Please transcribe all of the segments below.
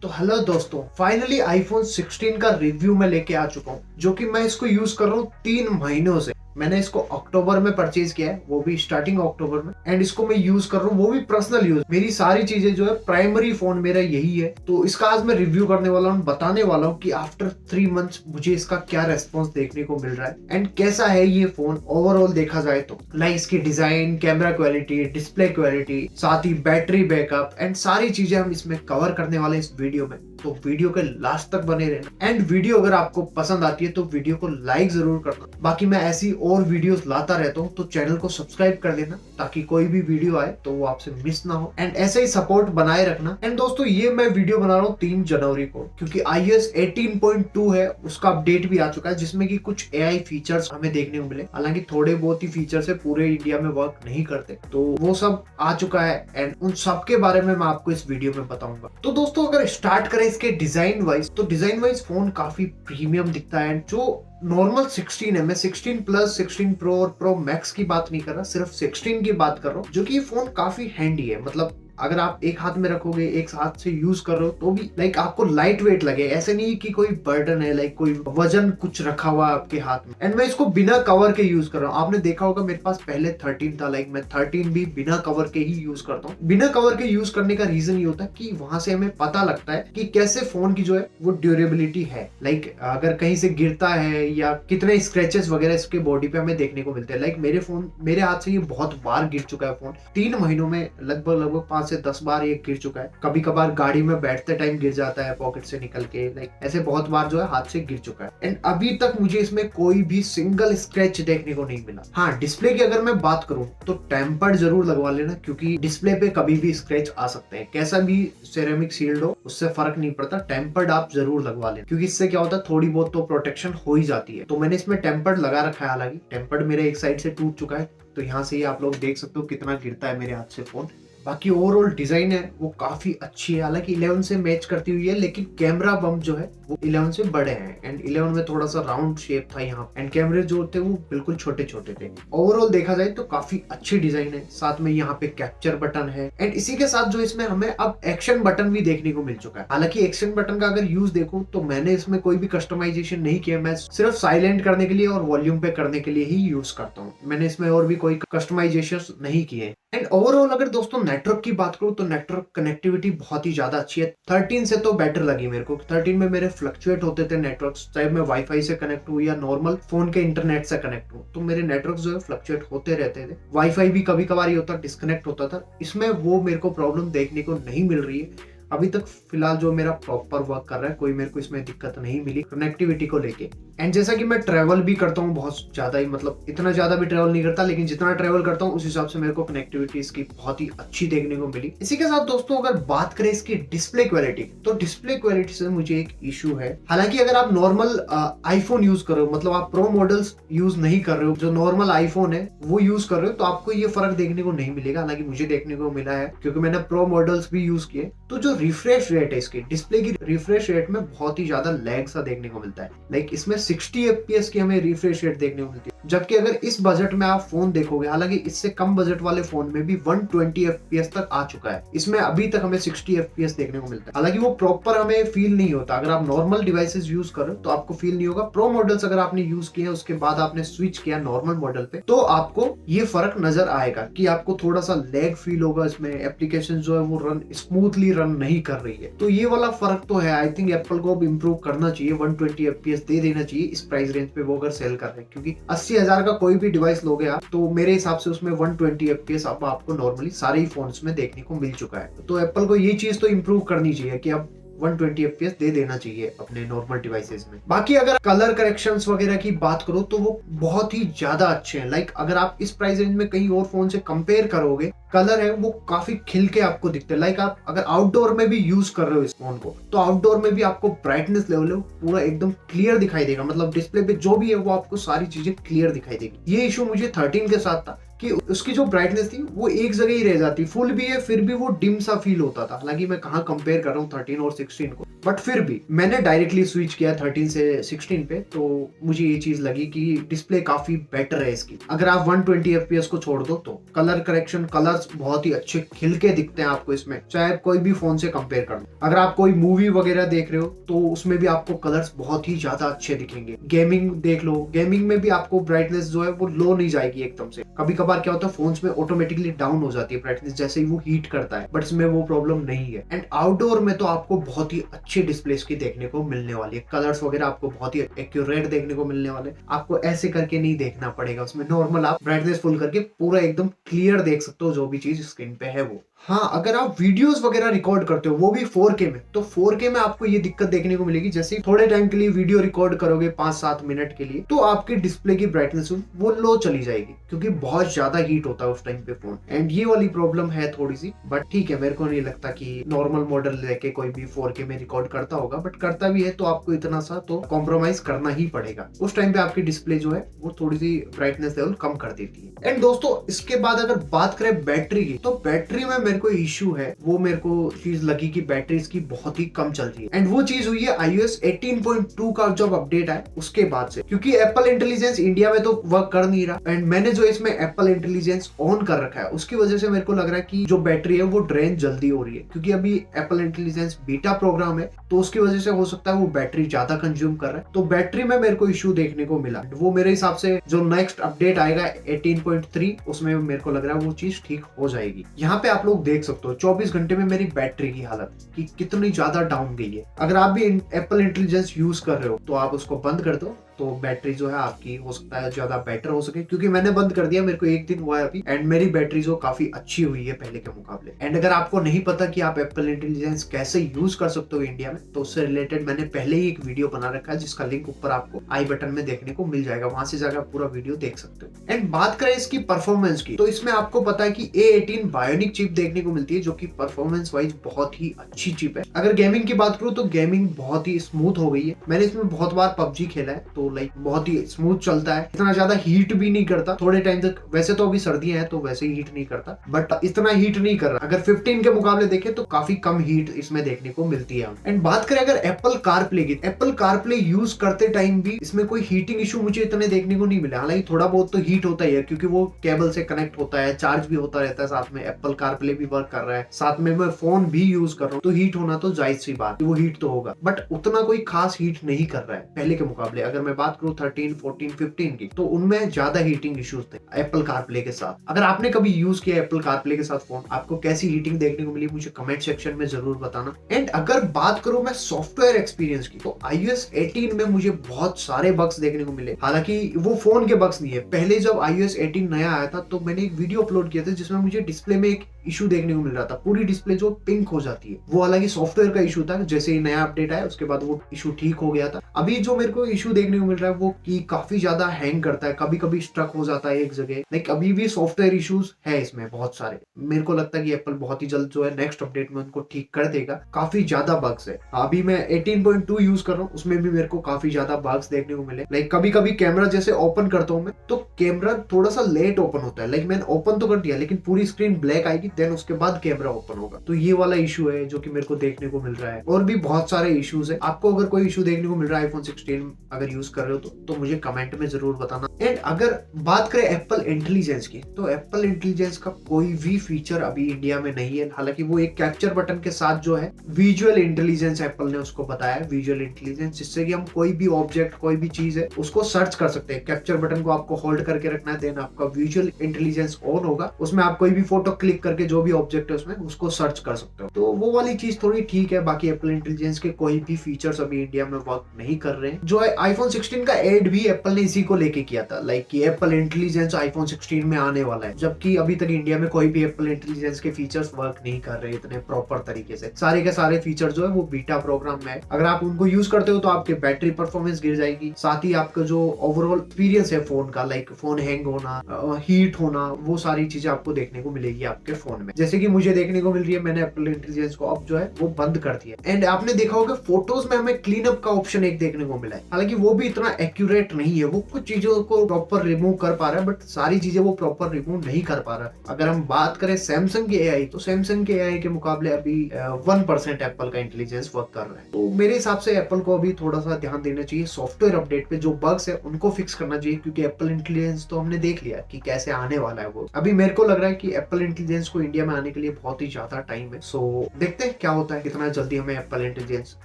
तो हेलो दोस्तों, finally iPhone 16 का रिव्यू में लेके आ चुका हूँ, जो कि मैं इसको यूज कर रहा हूँ 3 महीनों से। मैंने इसको अक्टूबर में परचेज किया है, वो भी स्टार्टिंग अक्टूबर में, एंड इसको मैं यूज कर रहा हूँ, वो भी पर्सनल यूज। मेरी सारी चीजें जो है, प्राइमरी फोन मेरा यही है। तो इसका आज मैं रिव्यू करने वाला हूँ, बताने वाला हूँ कि आफ्टर 3 मंथ्स मुझे इसका क्या रेस्पॉन्स देखने को मिल रहा है एंड कैसा है ये फोन ओवरऑल देखा जाए तो। लाइक इसकी design, camera quality, display quality, साथ ही बैटरी बैकअप एंड सारी चीजें हम इसमें कवर करने वाले इस वीडियो में। तो वीडियो के लास्ट तक बने रहना एंड वीडियो अगर आपको पसंद आती है तो वीडियो को लाइक जरूर करना। बाकी मैं ऐसी और वीडियोस लाता रहता हूँ, तो चैनल को सब्सक्राइब कर लेना ताकि कोई भी वीडियो आए तो वो आपसे मिस ना हो एंड ऐसे ही सपोर्ट बनाए रखना। एंड दोस्तों, ये मैं वीडियो बना रहा हूँ 3 जनवरी को, क्योंकि iOS 18.2 है, उसका अपडेट भी आ चुका है, जिसमें कि कुछ AI फीचर्स हमें देखने को मिले। हालांकि थोड़े बहुत ही फीचर्स है, पूरे इंडिया में वर्क नहीं करते, तो वो सब आ चुका है एंड उन सब के बारे में मैं आपको इस वीडियो में बताऊंगा। तो दोस्तों, अगर स्टार्ट करें इसके डिजाइन वाइज, तो डिजाइन वाइज फोन काफी प्रीमियम दिखता है। जो नॉर्मल 16 है, मैं 16 प्लस, 16 प्रो और प्रो मैक्स की बात नहीं कर रहा, सिर्फ 16 की बात कर रहा हूँ, जो कि ये फोन काफी हैंडी है। मतलब अगर आप एक हाथ में रखोगे, एक हाथ से यूज कर रहे हो, तो भी लाइक आपको लाइट वेट लगे। ऐसे नहीं कि कोई बर्डन है, लाइक कोई वजन कुछ रखा हुआ है आपके हाथ में। एंड मैं इसको बिना कवर के यूज कर रहा हूँ। आपने देखा होगा मेरे पास पहले 13 था, लाइक मैं 13 भी बिना कवर के ही यूज करता हूँ। बिना कवर के यूज करने का रीजन ये होता है कि वहां से हमें पता लगता है कि कैसे फोन की जो है वो ड्यूरेबिलिटी है। लाइक अगर कहीं से गिरता है या कितने स्क्रैचेस वगैरह इसके बॉडी पे हमें देखने को मिलते हैं। लाइक मेरे हाथ से ये बहुत बार गिर चुका है फोन। 3 महीनों में लगभग 5 से 10 बार ये गिर चुका है। कभी कभार गाड़ी में बैठते टाइम गिर जाता है पॉकेट से निकल के, लाइक ऐसे बहुत बार जो है हाथ से गिर चुका है। एंड अभी तक मुझे इसमें कोई भी सिंगल स्क्रैच देखने को नहीं मिला। हाँ, डिस्प्ले की अगर मैं बात करूं तो टेम्पर्ड जरूर लगवा लेना, क्योंकि डिस्प्ले पे कभी भी स्क्रैच आ सकते हैं। कैसा भी सिरेमिक शील्ड हो, उससे फर्क नहीं पड़ता, टेम्पर्ड आप जरूर लगवा लेना, क्योंकि इससे क्या होता है, थोड़ी बहुत तो प्रोटेक्शन हो ही जाती है। तो मैंने इसमें टेम्पर्ड लगा रखा है। हालांकि टेम्पर्ड मेरे एक साइड से टूट चुका है, तो यहाँ से ही आप लोग देख सकते हो कितना गिरता है मेरे हाथ से फोन। बाकी ओवरऑल डिजाइन है वो काफी अच्छी है। हालांकि 11 से मैच करती हुई है, लेकिन कैमरा बम्प जो है वो 11 से बड़े हैं एंड 11 में थोड़ा सा राउंड शेप था यहाँ, एंड कैमरे जो थे वो बिल्कुल छोटे छोटे थे। ओवरऑल देखा जाए तो काफी अच्छी डिजाइन है। साथ में यहाँ पे कैप्चर बटन है एंड इसी के साथ जो इसमें हमें अब एक्शन बटन भी देखने को मिल चुका है। हालांकि एक्शन बटन का अगर यूज देखूं तो मैंने इसमें कोई भी कस्टमाइजेशन नहीं किया। मैं सिर्फ साइलेंट करने के लिए और वॉल्यूम पे करने के लिए ही यूज करता हूँ। मैंने इसमें और भी कोई कस्टमाइजेशन नहीं किए। एंड ओवरऑल अगर दोस्तों नेटवर्क की बात करूं तो नेटवर्क कनेक्टिविटी बहुत ही ज्यादा अच्छी है। 13 से तो बेटर लगी मेरे को। 13 में मेरे फ्लक्चुएट होते थे नेटवर्क, चाहे मैं वाईफाई से कनेक्ट हूं या नॉर्मल फोन के इंटरनेट से कनेक्ट हूं, तो मेरे नेटवर्क जो है फ्लक्चुएट होते रहते थे। वाईफाई भी कभी कभार ही होता, डिस्कनेक्ट होता था। इसमें वो मेरे को प्रॉब्लम देखने को नहीं मिल रही है अभी तक। फिलहाल जो मेरा प्रॉपर वर्क कर रहा है, कोई मेरे को इसमें दिक्कत नहीं मिली कनेक्टिविटी को लेके। एंड जैसा कि मैं ट्रैवल भी करता हूँ बहुत ज्यादा ही, मतलब इतना ज्यादा भी ट्रैवल नहीं करता, लेकिन जितना ट्रैवल करता हूँ उस हिसाब से मेरे को कनेक्टिविटी इसकी बहुत ही अच्छी देखने को मिली। इसी के साथ दोस्तों, अगर बात करें इसकी डिस्प्ले क्वालिटी, तो डिस्प्ले क्वालिटी से मुझे एक इशू है। हालांकि अगर आप नॉर्मल आईफोन यूज कर रहे हो, मतलब आप प्रो मॉडल्स यूज नहीं कर रहे हो, जो नॉर्मल आईफोन है वो यूज कर रहे हो, तो आपको ये फर्क देखने को नहीं मिलेगा। हालांकि मुझे देखने को मिला है, क्योंकि मैंने प्रो मॉडल्स भी यूज किए। तो जो रिफ्रेश रेट है इसकी, डिस्प्ले की रिफ्रेश रेट में बहुत ही ज्यादा लैग सा देखने को मिलता है। लाइक इसमें 60 FPS की हमें रिफ्रेश रेट देखने को मिलती है, जबकि अगर इस बजट में आप फोन देखोगे, हालांकि इससे कम बजट वाले फोन में भी 120 FPS तक आ चुका है। इसमें अभी तक हमें 60 FPS देखने को मिलता है। हालांकि वो प्रॉपर हमें फील नहीं होता। अगर आप नॉर्मल डिवाइसेस यूज करो तो आपको फील नहीं होगा। प्रो मॉडल्स अगर आपने यूज किए, उसके बाद आपने स्विच किया नॉर्मल मॉडल पे, तो आपको ये फर्क नजर आएगा कि आपको थोड़ा सा लैग फील होगा। इसमें एप्लीकेशन जो है वो रन स्मूथली रन नहीं कर रही है। तो ये वाला फर्क तो है। आई थिंक एप्पल को अब इम्प्रूव करना चाहिए, 120 FPS दे देना चाहिए इस प्राइस रेंज पे वो अगर सेल कर रहे हैं, क्योंकि 80,000 का कोई भी डिवाइस लोगे आप, तो मेरे हिसाब से उसमें 120 FPS अब आपको नॉर्मली सारे ही फोन्स में देखने को मिल चुका है। तो एप्पल को ये चीज तो इम्प्रूव करनी चाहिए कि अब 120 FPS दे देना चाहिए अपने नॉर्मल डिवाइसेस में। बाकी अगर कलर करेक्शंस वगैरह की बात करो तो वो बहुत ही ज्यादा अच्छे हैं। लाइक अगर आप इस प्राइस रेंज में कहीं और फोन से कंपेयर करोगे, कलर है वो काफी खिल के आपको दिखते हैं। लाइक आप अगर आउटडोर में भी यूज कर रहे हो इस फोन को, तो आउटडोर में भी आपको ब्राइटनेस लेवल पूरा एकदम क्लियर दिखाई देगा। मतलब डिस्प्ले पे जो भी है वो आपको सारी चीजें क्लियर दिखाई देगी। ये इशू मुझे 13 के साथ था कि उसकी जो ब्राइटनेस थी वो एक जगह ही रह जाती, फुल भी है फिर भी वो डिम सा फील होता था। हालांकि मैं कहाँ कंपेयर कर रहा हूँ 13 और 16 को, बट फिर भी मैंने डायरेक्टली स्विच किया 13 से 16 पे, तो मुझे ये चीज लगी कि डिस्प्ले काफी बेटर है इसकी। अगर आप 120 FPS को छोड़ दो तो कलर करेक्शन, कलर्स बहुत ही अच्छे खिल के दिखते हैं आपको इसमें, चाहे कोई भी फोन से कंपेयर कर लो। अगर आप कोई मूवी वगैरह देख रहे हो तो उसमें भी आपको कलर्स बहुत ही ज्यादा अच्छे दिखेंगे। गेमिंग देख लो, गेमिंग में भी आपको ब्राइटनेस जो है वो लो नहीं जाएगी एकदम से। कभी कभार क्या होता है फोन्स में ऑटोमेटिकली डाउन हो जाती है ब्राइटनेस जैसे ही वो हीट करता है, बट इसमें वो प्रॉब्लम नहीं है। एंड आउटडोर में तो आपको बहुत ही अच्छी डिस्प्लेस की देखने को मिलने वाली है, कलर्स वगैरह आपको बहुत ही एक्यूरेट देखने को मिलने वाले। आपको ऐसे करके नहीं देखना पड़ेगा, उसमें नॉर्मल आप ब्राइटनेस फुल करके पूरा एकदम क्लियर देख सकते हो जो भी चीज स्क्रीन पे है वो। हाँ, अगर आप वीडियोस वगैरह रिकॉर्ड करते हो वो भी 4K में, तो 4K में आपको ये दिक्कत देखने को मिलेगी, जैसे थोड़े टाइम के लिए वीडियो रिकॉर्ड करोगे 5-7 मिनट के लिए, तो आपकी डिस्प्ले की ब्राइटनेस वो लो चली जाएगी क्योंकि बहुत ज्यादा हीट होता है उस टाइम पे फोन। एंड ये वाली प्रॉब्लम है थोड़ी सी, बट ठीक है, मेरे को नहीं लगता कि नॉर्मल मॉडल लेके कोई भी 4K में रिकॉर्ड करता होगा, बट करता भी है तो आपको इतना सा तो कॉम्प्रोमाइज करना ही पड़ेगा। उस टाइम पे आपकी डिस्प्ले जो है वो थोड़ी सी ब्राइटनेस लेवल कम कर देती है। एंड दोस्तों, इसके बाद अगर बात करें बैटरी की, तो बैटरी में मेरे को इश्यू है, वो मेरे को चीज लगी कि बैटरी इसकी बहुत ही कम चल रही है। एंड वो चीज हुई है iOS 18.2 का जब अपडेट आया उसके बाद से, क्योंकि एप्पल इंटेलिजेंस इंडिया में तो वर्क कर नहीं रहा। एंड मैंने जो इसमें एप्पल इंटेलिजेंस ऑन कर रखा है उसकी वजह से मेरे को लग रहा है कि जो बैटरी है वो ड्रेन जल्दी हो रही है, क्योंकि अभी एप्पल इंटेलिजेंस बीटा प्रोग्राम है, तो उसकी वजह से हो सकता है वो बैटरी ज्यादा कंज्यूम कर रहा है। तो बैटरी में मेरे को इश्यू देखने को मिला। वो मेरे हिसाब से जो नेक्स्ट अपडेट आएगा 18.3 उसमें मेरे को लग रहा है वो चीज ठीक हो जाएगी। यहाँ पे आप लोग देख सकते हो 24 घंटे में मेरी बैटरी की हालत कि कितनी ज्यादा डाउन गई है। अगर आप भी एप्पल इंटेलिजेंस यूज कर रहे हो तो आप उसको बंद कर दो, तो बैटरी जो है आपकी हो सकता है ज्यादा बेटर हो सके, क्योंकि मैंने बंद कर दिया, मेरे को 1 दिन हुआ है अभी, एंड मेरी बैटरी जो काफी अच्छी हुई है पहले के मुकाबले। एंड अगर आपको नहीं पता कि आप एप्पल इंटेलिजेंस कैसे यूज कर सकते हो इंडिया में, तो उससे रिलेटेड मैंने पहले ही एक वीडियो बना रखा है जिसका लिंक ऊपर आपको आई बटन में देखने को मिल जाएगा, वहां से जाकर पूरा वीडियो देख सकते हो। एंड बात करें इसकी परफॉर्मेंस की, तो इसमें आपको पता है कि A18 बायोनिक चिप देखने को मिलती है, जो कि परफॉर्मेंस वाइज बहुत ही अच्छी चिप है। अगर गेमिंग की बात करूं तो गेमिंग बहुत ही स्मूथ हो गई है। मैंने इसमें बहुत बार PUBG खेला है, तो लाइक बहुत ही स्मूथ चलता है, इतना ज्यादा हीट भी नहीं करता थोड़े टाइम तक। वैसे तो अभी सर्दियां हैं तो वैसे ही हीट नहीं करता, बट इतना हीट नहीं कर रहा। अगर 15 के मुकाबले देखें तो काफी कम हीट इसमें देखने को मिलती है। एंड बात करें अगर एप्पल कारप्ले की, एप्पल कारप्ले यूज करते टाइम भी इसमें कोई हीटिंग इशू मुझे इतने देखने को नहीं मिला। हालांकि थोड़ा बहुत तो हीट होता ही है, क्योंकि वो केबल से कनेक्ट होता है, चार्ज भी होता रहता है, साथ में एप्पल कारप्ले भी वर्क कर रहा है, साथ में मैं फोन भी यूज कर रहा हूँ, तो हीट होना तो जायज सी बात, वो हीट तो होगा, बट उतना कोई खास हीट नहीं कर रहा है पहले के मुकाबले। अगर मैं बात करूँ 13, 14, 15 की, तो उनमें ज्यादा हीटिंग इश्यूज थे एप्पल कारप्ले के साथ। अगर आपने कभी यूज किया एप्पल कारप्ले के साथ फोन, आपको कैसी हीटिंग देखने को मिली मुझे कमेंट सेक्शन में जरूर बताना। एंड अगर बात करूं मैं सॉफ्टवेयर एक्सपीरियंस की, तो iOS 18 में मुझे बहुत सारे बग्स देखने को मिले। हालांकि वो फोन के बग्स नहीं है, पहले जब iOS 18 नया आया था तो मैंने एक वीडियो अपलोड किया था जिसमें मुझे डिस्प्ले में एक इशू देखने को मिल रहा था, पूरी डिस्प्ले जो पिंक हो जाती है, वो हालांकि सॉफ्टवेयर का इशू था। जैसे ही नया अपडेट आया उसके बाद वो इशू ठीक हो गया था। अभी जो मेरे को इशू देखने को मिल रहा है वो कि काफी ज्यादा हैंग करता है, कभी कभी स्ट्रक हो जाता है एक जगह। लाइक अभी भी सॉफ्टवेयर इश्यूज है इसमें बहुत सारे। मेरे को लगता है कि एप्पल बहुत ही जल्द जो है नेक्स्ट अपडेट में उनको ठीक कर देगा। काफी ज्यादा बग्स है। अभी मैं 18.2 यूज कर रहा हूँ, उसमें भी मेरे को काफी ज्यादा बग्स देखने को मिले। लाइक कभी कभी कैमरा जैसे ओपन करता हूँ मैं, तो कैमरा थोड़ा सा लेट ओपन होता है। लाइक मैंने ओपन तो कर दिया लेकिन पूरी स्क्रीन ब्लैक आएगी, देन उसके बाद कैमरा ओपन होगा। तो ये वाला इशू है जो कि मेरे को देखने को मिल रहा है। और भी बहुत सारे इश्यूज है। आपको अगर कोई इशू देखने को मिल रहा है iPhone 16 अगर यूज कर रहे हो तो मुझे कमेंट में जरूर बताना। एंड अगर बात करें एप्पल इंटेलिजेंस की, तो एप्पल इंटेलिजेंस का कोई भी फीचर अभी इंडिया में नहीं है। हालांकि वो एक कैप्चर बटन के साथ जो है विजुअल इंटेलिजेंस एप्पल ने उसको बताया, विजुअल इंटेलिजेंस, जिससे कि हम कोई भी ऑब्जेक्ट, कोई भी चीज है उसको सर्च कर सकते हैं। कैप्चर बटन को आपको होल्ड करके रखना है, देन आपका विजुअल इंटेलिजेंस ऑन होगा, उसमें आप कोई भी फोटो क्लिक करके जो भी ऑब्जेक्ट है उसमें उसको सर्च कर सकते हो। तो वो वाली चीज थोड़ी ठीक है। बाकी एप्पल इंटेलिजेंस के कोई भी फीचर्स अभी इंडिया में वर्क नहीं कर रहे हैं। जो है iPhone 16 का एड भी एप्पल ने इसी को लेके किया था, लाइक कि एप्पल इंटेलिजेंस iPhone 16 में आने वाला है, जबकि अभी तक इंडिया में कोई भी एप्पल इंटेलिजेंस के फीचर्स वर्क नहीं कर रहे इतने प्रॉपर तरीके से। सारे के सारे फीचर जो है वो बीटा प्रोग्राम में है। अगर आप उनको यूज करते हो तो आपके बैटरी परफॉर्मेंस गिर जाएगी, साथ ही आपका जो ओवरऑल एक्सपीरियंस है फोन का, लाइक फोन हैंग होना, हीट होना, वो सारी चीजें आपको देखने को मिलेगी आपके फोन फोन में, जैसे कि मुझे देखने को मिल रही है। मैंने एप्पल इंटेलिजेंस को अब जो है वो बंद कर दिया। एंड आपने देखा होगा फोटोज में हमें क्लीन अप का ऑप्शन एक देखने को मिला है, हालांकि वो भी इतना एक्यूरेट नहीं है। वो कुछ चीजों को प्रॉपर रिमूव कर पा रहा है, बट सारी चीजें वो प्रॉपर रिमूव नहीं कर पा रहा है। अगर हम बात करें सैमसंग के एआई, तो सैमसंग के एआई के मुकाबले अभी 1% एप्पल का इंटेलिजेंस वर्क कर रहा है। तो मेरे हिसाब से एप्पल को अभी थोड़ा सा ध्यान देना चाहिए सॉफ्टवेयर अपडेट पे, जो बग्स है उनको फिक्स करना चाहिए, क्योंकि एप्पल इंटेलिजेंस तो हमने देख लिया कि कैसे आने वाला है वो। अभी मेरे को लग रहा है कि एप्पल इंटेलिजेंस को इंडिया में आने के लिए बहुत ही ज्यादा टाइम है। सो देखते हैं क्या होता है, कितना जल्दी हमें एप्पल इंटेलिजेंस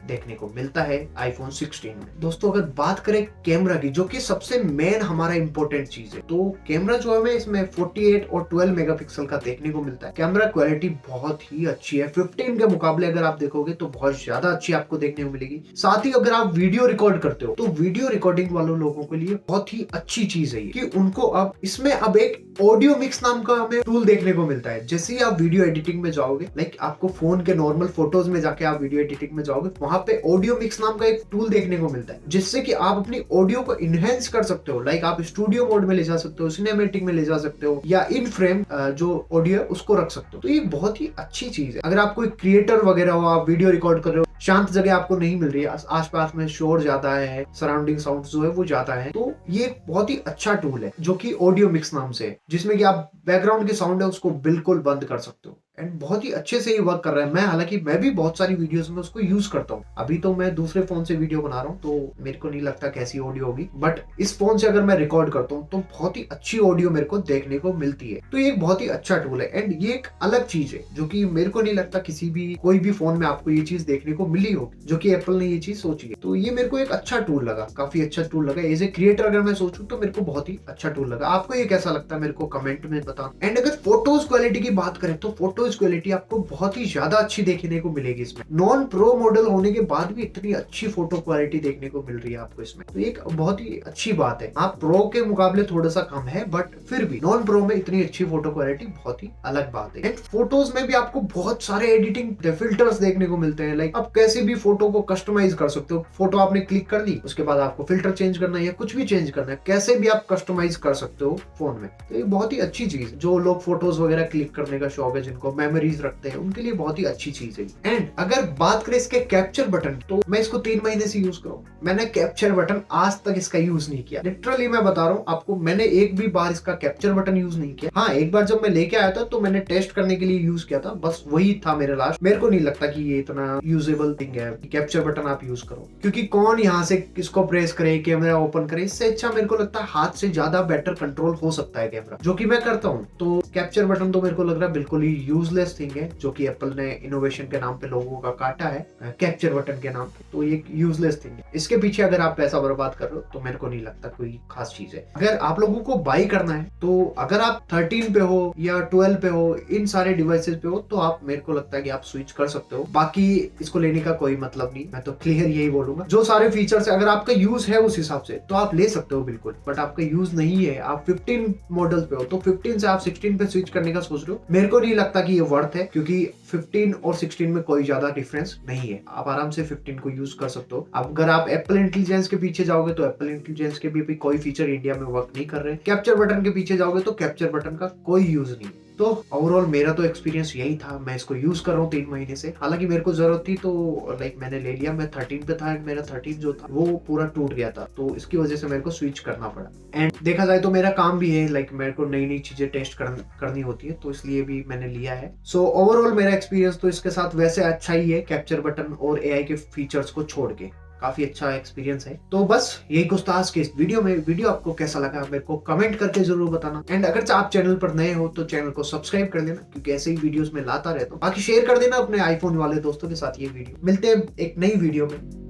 देखने को मिलता है आईफोन 16 में। दोस्तों अगर बात करें कैमरा की, जो कि सबसे मेन हमारा इंपॉर्टेंट चीज है, तो कैमरा जो हमें इसमें 48 और 12 मेगापिक्सल का देखने को मिलता है। कैमरा क्वालिटी बहुत ही अच्छी है, 15 के मुकाबले अगर आप देखोगे तो बहुत ज्यादा अच्छी आपको देखने को मिलेगी। साथ ही अगर आप वीडियो रिकॉर्ड करते हो, तो वीडियो रिकॉर्डिंग वालों लोगों के लिए बहुत ही अच्छी चीज है कि उनको अब इसमें अब एक ऑडियो मिक्स नाम का हमें टूल देखने को मिलता है। जैसे ही आप वीडियो एडिटिंग में जाओगे, लाइक आपको फोन के नॉर्मल फोटोज में जाके आप वीडियो एडिटिंग में जाओगे, वहां पे ऑडियो मिक्स नाम का एक टूल देखने को मिलता है, जिससे कि आप अपनी ऑडियो को इनहेंस कर सकते हो। लाइक आप स्टूडियो मोड में ले जा सकते हो, सिनेमैटिक में ले जा सकते हो, या इन फ्रेम जो ऑडियो है उसको रख सकते हो। तो ये बहुत ही अच्छी चीज है। अगर आप कोई क्रिएटर वगैरह हो, आप वीडियो रिकॉर्ड कर रहे हो, शांत जगह आपको नहीं मिल रही है, आसपास में शोर ज्यादा है, सराउंडिंग साउंड जो है वो ज्यादा है, तो ये बहुत ही अच्छा टूल है जो कि ऑडियो मिक्स नाम से है, जिसमें कि आप बैकग्राउंड के साउंड है उसको बिल्कुल बंद कर सकते हो। एंड बहुत ही अच्छे से ये वर्क कर रहा है। हालांकि मैं भी बहुत सारी वीडियोस में उसको यूज करता हूँ। अभी तो मैं दूसरे फोन से वीडियो बना रहा हूँ, तो मेरे को नहीं लगता कैसी ऑडियो होगी, बट इस फोन से अगर मैं रिकॉर्ड करता हूँ तो बहुत ही अच्छी ऑडियो मेरे को देखने को मिलती है। तो ये एक बहुत ही अच्छा टूल है, एंड ये एक अलग चीज है जो कि मेरे को नहीं लगता किसी भी कोई भी फोन में आपको ये चीज देखने को मिली होगी, जो कि एप्पल ने ये चीज सोची है। तो ये मेरे को एक अच्छा टूल लगा, काफी अच्छा टूल लगा। एज ए क्रिएटर अगर मैं सोचूं तो मेरे को बहुत ही अच्छा टूल लगा। आपको ये कैसा लगता है मेरे को कमेंट में बताना। एंड अगर फोटोज क्वालिटी की बात करें, तो फोटोज क्वालिटी आपको बहुत ही ज्यादा अच्छी देखने को मिलेगी इसमें। नॉन प्रो मॉडल होने के बाद भी इतनी अच्छी फोटो क्वालिटी देखने को मिल रही है आपको इसमें, तो एक बहुत ही अच्छी बात है। आप प्रो के मुकाबले थोड़ा सा कम है, बट फिर भी नॉन प्रो में इतनी अच्छी फोटो क्वालिटी बहुत ही अलग बात है। एंड फोटोज में भी आपको बहुत सारे एडिटिंग फिल्टर्स देखने को मिलते हैं। लाइक आप कैसे भी फोटो को कस्टमाइज कर सकते हो। फोटो आपने क्लिक कर ली, उसके बाद आपको फिल्टर चेंज करना है या कुछ भी चेंज करना है, कैसे भी आप कस्टमाइज कर सकते हो फोन में। तो ये बहुत ही अच्छी चीज, जो लोग फोटोज वगैरह क्लिक करने का शौक है, जिनको मेमोरीज रखते हैं, उनके लिए बहुत ही अच्छी चीज है। एंड अगर बात करें इसके कैप्चर बटन, तो मैं इसको 3 महीने से यूज कर रहा हूं। मैंने कैप्चर बटन आज तक इसका यूज नहीं किया। लिटरली मैं बता रहा हूं आपको, मैंने एक भी बार इसका कैप्चर बटन यूज नहीं किया। हाँ, एक बार जब मैं लेके आया था तो मैंने टेस्ट करने के लिए यूज किया था, बस वही था मेरा लास्ट। मेरे को नहीं लगता कि ये इतना यूजेबल थिंग है कैप्चर बटन आप यूज करो, क्योंकि कौन यहाँ से किसको प्रेस करे, कैमरा ओपन करे। इससे अच्छा मेरे को लगता है हाथ से ज्यादा बेटर कंट्रोल हो सकता है कैमरा, जो कि मैं करता हूँ। तो कैप्चर बटन तो मेरे को लग रहा है बिल्कुल ही यूजलेस थिंग है, जो कि एप्पल ने इनोवेशन के नाम पे लोगों का काटा है कैप्चर बटन के नाम पे। तो ये यूजलेस थिंग है। इसके पीछे अगर आप पैसा बर्बाद कर रहे हो तो मेरे को नहीं लगता कोई खास चीज है। अगर आप लोगों को बाई करना है, तो अगर आप 13 पे हो या 12 पे हो, इन सारे डिवाइसेस पे हो, तो आप, मेरे को लगता है कि आप स्विच कर सकते हो। बाकी इसको लेने का कोई मतलब नहीं, मैं तो क्लियर यही बोलूंगा। जो सारे फीचर्स है, अगर आपका यूज है उस हिसाब से तो आप ले सकते हो बिल्कुल, बट आपका यूज नहीं है, आप 15 मॉडल पे हो, तो 15 से आप 16 पे स्विच करने का सोच रहे हो, मेरे को नहीं लगता कि ये वर्थ है, क्योंकि 15 और 16 में कोई ज्यादा डिफरेंस नहीं है। आप आराम से 15 को यूज कर सकते हो। अब अगर आप एप्पल इंटेलिजेंस के पीछे जाओगे, तो एप्पल इंटेलिजेंस के भी कोई फीचर इंडिया में वर्क नहीं कर रहे। कैप्चर बटन के पीछे जाओगे तो कैप्चर बटन का कोई यूज नहीं। तो ओवरऑल मेरा तो एक्सपीरियंस यही था। मैं इसको यूज कर रहा हूँ 3 महीने से। हालांकि मेरे को जरूरत थी तो लाइक मैंने ले लिया। मैं 13 पे था, मेरा 13 जो था वो पूरा टूट गया था, तो इसकी वजह से मेरे को स्विच करना पड़ा। एंड देखा जाए तो मेरा काम भी है, लाइक मेरे को नई नई चीजें टेस्ट करनी होती है, तो इसलिए भी मैंने लिया है। सो ओवरऑल मेरा एक्सपीरियंस तो इसके साथ वैसे अच्छा ही है, कैप्चर बटन और एआई के फीचर्स को छोड़ के काफी अच्छा एक्सपीरियंस है। तो बस यही कुछ था आज के इस वीडियो में। वीडियो आपको कैसा लगा मेरे को कमेंट करके जरूर बताना। एंड अगर आप चैनल पर नए हो तो चैनल को सब्सक्राइब कर देना, क्योंकि ऐसे ही वीडियोस में लाता रहता हूँ। बाकी शेयर कर देना अपने आईफोन वाले दोस्तों के साथ ये वीडियो। मिलते हैं एक नई वीडियो में।